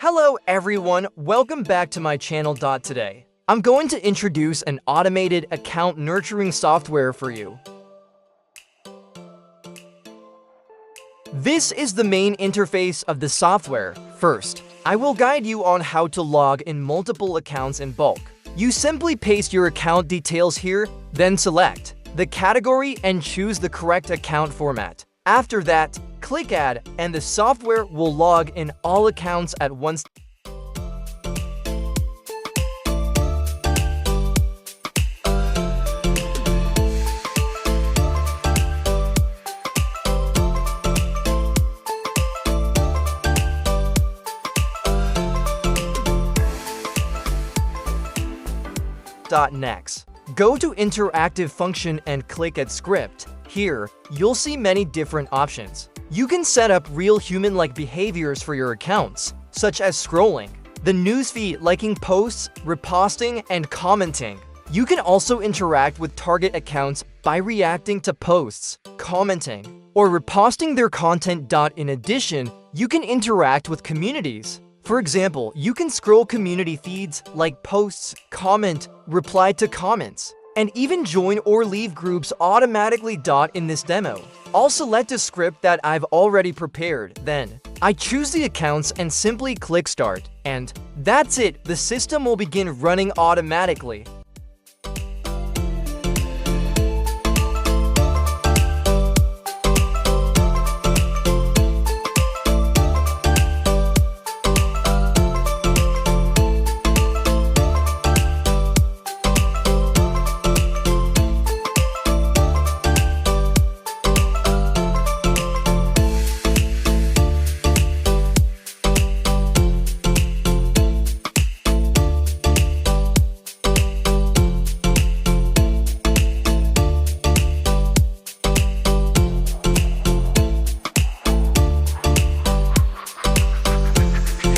Hello everyone, welcome back to my channel. Today, I'm going to introduce an automated account nurturing software for you. This is the main interface of the software. First, I will guide you on how to log in multiple accounts in bulk. You simply paste your account details here, then select the category and choose the correct account format. After that, click Add, and the software will log in all accounts at once. Next, go to Interactive Function and click at Script. Here, you'll see many different options. You can set up real human-like behaviors for your accounts, such as scrolling, the newsfeed, liking posts, reposting, and commenting. You can also interact with target accounts by reacting to posts, commenting, or reposting their content. In addition, you can interact with communities. For example, you can scroll community feeds, like posts, comment, reply to comments, and even join or leave groups automatically. In this demo, I'll select a script that I've already prepared. Then, I choose the accounts and simply click Start. And that's it, the system will begin running automatically.